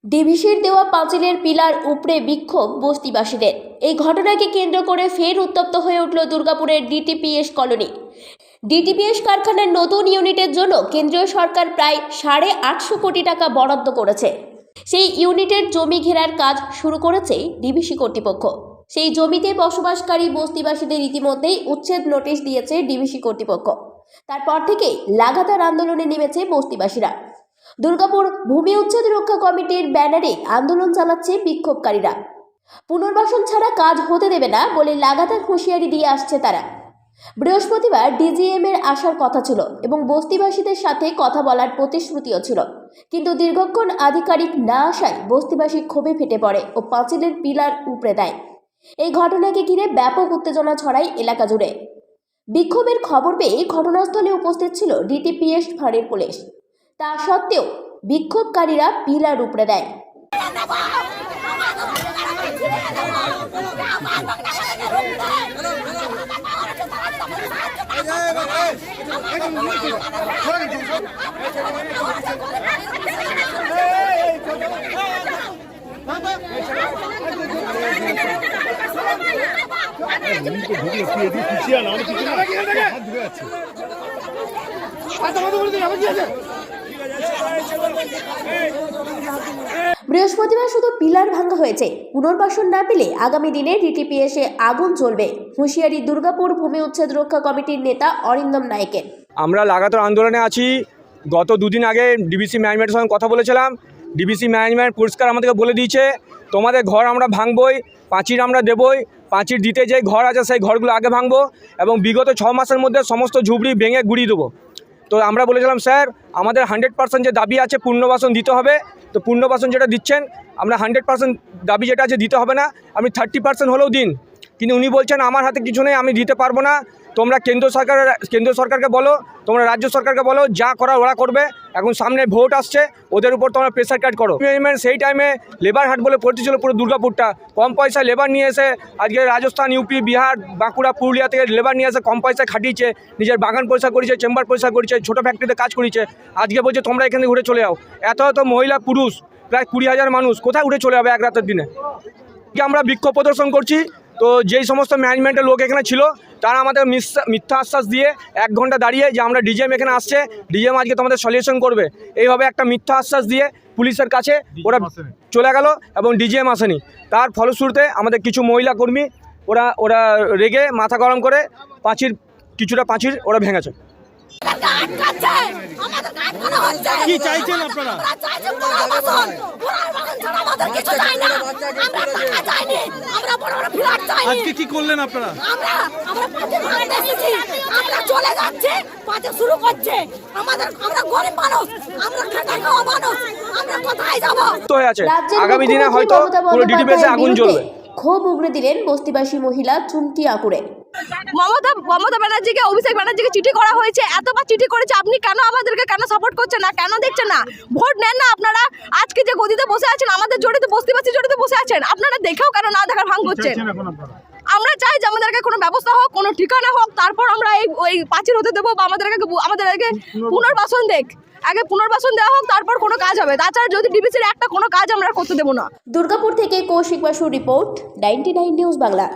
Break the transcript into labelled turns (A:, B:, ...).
A: ডিভিসির দেওয়া পাঁচিলের পিলার উপড়ে বিক্ষোভ বস্তিবাসীদের। এই ঘটনাকে কেন্দ্র করে ফের উত্তপ্ত হয়ে উঠল দুর্গাপুরের ডিটিপিএস কলোনি। ডিটিপিএস কারখানার নতুন ইউনিটের জন্য কেন্দ্রীয় সরকার প্রায় 850 কোটি টাকা বরাদ্দ করেছে। সেই ইউনিটের জমি ঘেরার কাজ শুরু করেছে ডিভিসি কর্তৃপক্ষ। সেই জমিতে বসবাসকারী বস্তিবাসীদের ইতিমধ্যেই উচ্ছেদ নোটিশ দিয়েছে ডিভিসি কর্তৃপক্ষ। তারপর থেকেই লাগাতার আন্দোলনে নেমেছে বস্তিবাসীরা। দুর্গাপুর ভূমি উচ্ছেদ রক্ষা কমিটির ব্যানারে আন্দোলন চালাচ্ছে বিক্ষোভকারীরা। পুনর্বাসন ছাড়া কাজ হতে দেবে না বলে লাগাতার হুঁশিয়ারি দিয়ে আসছে তারা। বৃহস্পতিবার ডিজিএম এর আসার কথা ছিল এবং বস্তিবাসীদের সাথে কথা বলার প্রতিশ্রুতিও ছিল, কিন্তু দীর্ঘক্ষণ আধিকারিক না আসায় বস্তিবাসী ক্ষোভে ফেটে পড়ে ও পাঁচিলের পিলার উপড়ে দেয়। এই ঘটনাকে ঘিরে ব্যাপক উত্তেজনা ছড়ায় এলাকা জুড়ে। বিক্ষোভের খবর পেয়ে ঘটনাস্থলে উপস্থিত ছিল ডিটিপিএস ফাঁড়ির পুলিশ। তা সত্ত্বেও বিক্ষোভকারীরা পিলার উপড়ে দেয়। বৃহস্পতিবার শুধু পিলার ভাঙা হয়েছে, পুনর্বাসন না পেলে আগামী দিনে ডিটিপিএসে আগুন জ্বলবে, হুঁশিয়ারি দুর্গাপুর ভূমি উচ্ছেদ রক্ষা কমিটির নেতা অরিন্দম নায়েকের।
B: আমরা লাগাতার আন্দোলনে আছি। গত দুদিন আগে ডিবিসি ম্যানেজমেন্টের সঙ্গে কথা বলেছিলাম। ডিবিসি ম্যানেজমেন্ট পরিষ্কার আমাদেরকে বলে দিয়েছে, তোমাদের ঘর আমরা ভাঙবই, পাঁচিল আমরা দেবই, পাঁচিল দিতে যে ঘর আছে সেই ঘরগুলো আগে ভাঙবো এবং বিগত 6 মাসের মধ্যে সমস্ত ঝুপড়ি ভেঙে গুড়িয়ে দেবো। তো আমরা বলেছিলাম, স্যার আমাদের 100% যে দাবি আছে পুনর্বাসন দিতে হবে। তো পুনর্বাসন যেটা দিচ্ছেন আমরা 100% দাবি যেটা আছে দিতে হবে না, আপনি 30% হলেও দিন। কিন্তু উনি বলছেন আমার হাতে কিছু নেই, আমি দিতে পারবো না। তোমরা কেন্দ্র সরকারকে বলো, তোমরা রাজ্য সরকারকে বলো, যা করার ওরা করবে। এখন সামনে ভোট আসছে, ওদের উপর তোমরা প্রেসার কাট করো। সেই টাইমে লেবার হাট বলে পড়তে ছিল পুরো দুর্গাপুরটা। কম পয়সায় লেবার নিয়ে এসে আজকে রাজস্থান, ইউপি, বিহার, বাঁকুড়া, পুরুলিয়া থেকে লেবার নিয়ে এসে কম পয়সায় খাটিয়েছে, নিজের বাগান পয়সা করেছে, চেম্বার পয়সা করেছে, ছোটো ফ্যাক্টরিতে কাজ করেছে। আজকে বলছে তোমরা এখানে উঠে চলে যাও। এত মহিলা পুরুষ প্রায় 20,000 মানুষ কোথায় উঠে চলে যাবে এক রাতের দিনে? আমরা বিক্ষোভ প্রদর্শন করছি। তো যেই সমস্ত ম্যানেজমেন্টের লোক এখানে ছিল তারা আমাদের মিথ্যা আশ্বাস দিয়ে 1 ঘন্টা দাঁড়িয়ে যে আমরা ডিজিএম এখানে আসছে, ডিজিএম আজকে তোমাদের সলিউশন করবে, এইভাবে একটা মিথ্যা আশ্বাস দিয়ে পুলিশের কাছে ওরা চলে গেল এবং ডিজিএম আসেনি। তার ফলশ্রুতিতে আমাদের কিছু মহিলা কর্মী ওরা রেগে মাথা গরম করে কিছুটা পাঁচিল ওরা ভেঙেছে।
C: কি চাইছেন আপনারা? আজকে কি করলেন আপনারা?
D: চলে যাচ্ছে, শুরু করছে আমরা গরিব মানুষ, আমরা খেটে খাওয়া মানুষ, আমরা কোথায় যাব?
B: তো হয়ে আছে, আগামী দিনে হয়তো পুরো ডিটিপিএসে আগুন জ্বলবে।
A: ক্ষোভ উগড়ে দিলেন বস্তিবাসী মহিলা চুমকি আকুড়ে।
D: মমতা ব্যানার্জিকে, অভিষেক ব্যানার্জিকে চিঠি করা হয়েছে, এতবার চিঠি করেছে, আপনি কেন আমাদেরকে সাপোর্ট করছেন না? কেন দেখছেন না? ভোট নেন না আপনারা? আজকে যে গদিতে বসে আছেন, আমাদের জড়িত বস্তিবাসী জড়িত বসে আছেন, আপনারা দেখেও কেন না দেখার ভান করছেন? আমরা চাই যে আমাদেরকে কোনো ব্যবস্থা হোক, কোনো ঠিকানা হোক, তারপর আমরা ওই পাঁচিল হতে দেবো বা আমাদেরকে পুনর্বাসন আগে পুনর্বাসন দেওয়া হোক, তারপর কোনো কাজ হবে। তাছাড়া যদি ডিবিসির একটা কোনো কাজ আমরা করতে দেবো না।
A: দুর্গাপুর থেকে কৌশিক বাসুর রিপোর্ট, 99 নিউজ বাংলা।